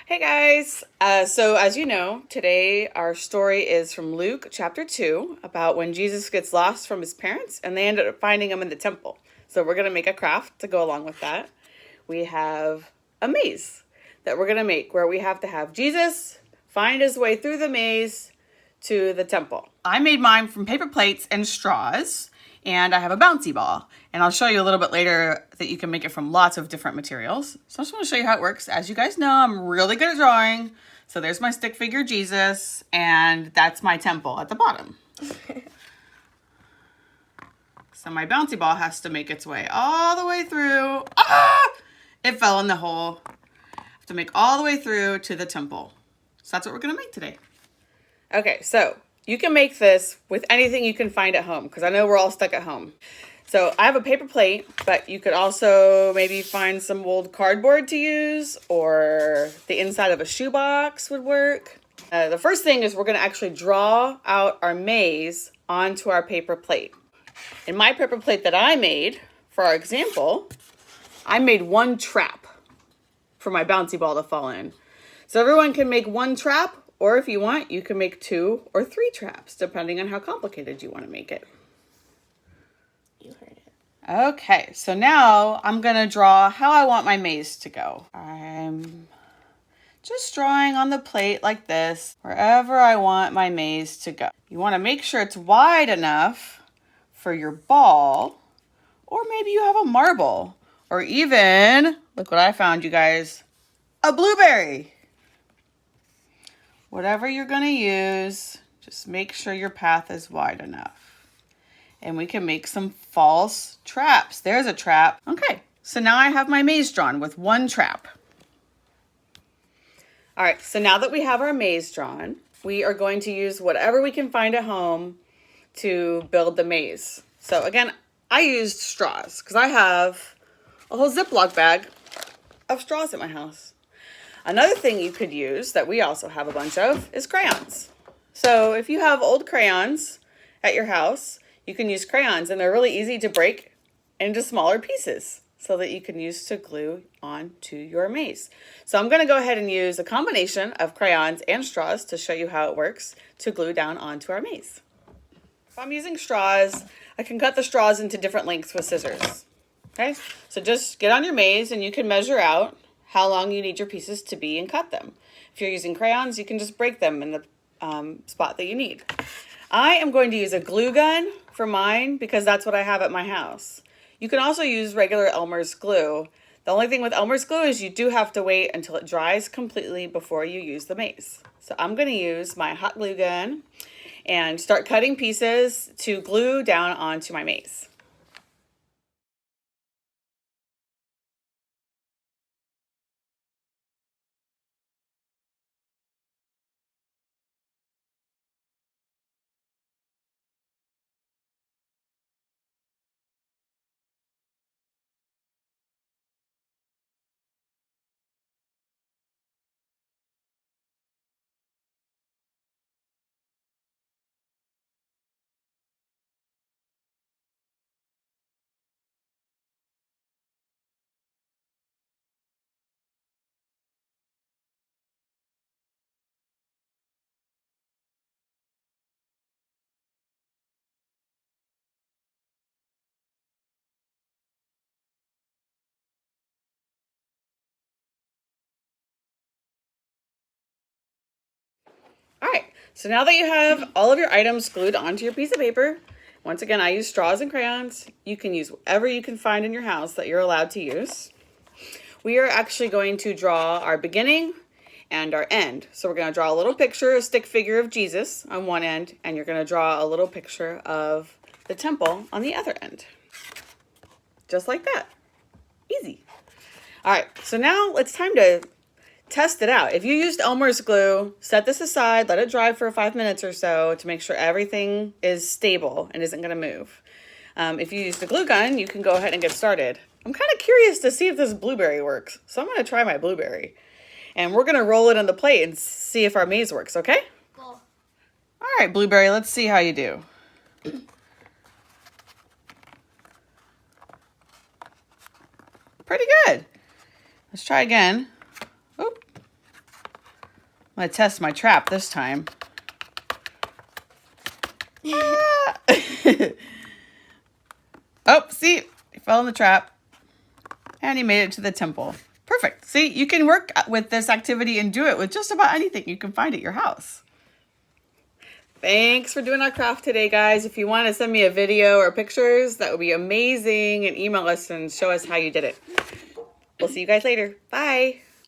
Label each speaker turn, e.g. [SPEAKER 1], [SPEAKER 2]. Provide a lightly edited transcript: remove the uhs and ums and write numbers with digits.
[SPEAKER 1] Hey guys! So as you know, today our story is from Luke chapter 2 about when Jesus gets lost from his parents and they ended up finding him in the temple. So we're going to make a craft to go along with that. We have a maze that we're going to make where we have to have Jesus find his way through the maze to the temple. I made mine from paper plates and straws, and I have a bouncy ball. And I'll show you a little bit later that you can make it from lots of different materials. So I just want to show you how it works. As you guys know, I'm really good at drawing. So there's my stick figure Jesus, and that's my temple at the bottom. So my bouncy ball has to make its way all the way through. Ah! It fell in the hole. I have to make all the way through to the temple. So that's what we're going to make today. Okay, so you can make this with anything you can find at home, because I know we're all stuck at home. So I have a paper plate, but you could also maybe find some old cardboard to use, or the inside of a shoebox would work. The first thing is we're going to actually draw out our maze onto our paper plate. In my paper plate that I made, for our example, I made one trap for my bouncy ball to fall in. So everyone can make one trap, or if you want, you can make 2 or 3 traps, depending on how complicated you want to make it.
[SPEAKER 2] You heard it.
[SPEAKER 1] Okay, so now I'm going to draw how I want my maze to go. I'm just drawing on the plate like this, wherever I want my maze to go. You want to make sure it's wide enough for your ball, or maybe you have a marble, or even, look what I found, you guys, a blueberry. Whatever you're going to use, just make sure your path is wide enough. And we can make some false traps. There's a trap. Okay, so now I have my maze drawn with one trap. All right, so now that we have our maze drawn, we are going to use whatever we can find at home to build the maze. So again, I used straws because I have a whole Ziploc bag of straws at my house. Another thing you could use that we also have a bunch of is crayons. So if you have old crayons at your house, you can use crayons, and they're really easy to break into smaller pieces so that you can use to glue onto your maze. So I'm going to go ahead and use a combination of crayons and straws to show you how it works to glue down onto our maze. If I'm using straws, I can cut the straws into different lengths with scissors. Okay, so just get on your maze and you can measure out how long you need your pieces to be and cut them. If you're using crayons, you can just break them in the spot that you need. I am going to use a glue gun for mine because that's what I have at my house. You can also use regular Elmer's glue. The only thing with Elmer's glue is you do have to wait until it dries completely before you use the maze. So I'm going to use my hot glue gun and start cutting pieces to glue down onto my maze. All right, so now that you have all of your items glued onto your piece of paper, once again, I use straws and crayons. You can use whatever you can find in your house that you're allowed to use. We are actually going to draw our beginning and our end. So we're going to draw a little picture, a stick figure of Jesus on one end, and you're going to draw a little picture of the temple on the other end. Just like that. Easy. All right, so now it's time to test it out. If you used Elmer's glue, set this aside, let it dry for 5 minutes or so to make sure everything is stable and isn't going to move. If you use the glue gun, you can go ahead and get started. I'm kind of curious to see if this blueberry works, so I'm going to try my blueberry. And we're going to roll it on the plate and see if our maze works, okay?
[SPEAKER 2] Cool.
[SPEAKER 1] All right, blueberry, let's see how you do. Pretty good. Let's try again. Oop. I'm gonna test my trap this time. Ah! Oh, see, he fell in the trap. And he made it to the temple. Perfect. See, you can work with this activity and do it with just about anything you can find at your house. Thanks for doing our craft today, guys. If you want to send me a video or pictures, that would be amazing. And email us and show us how you did it. We'll see you guys later. Bye.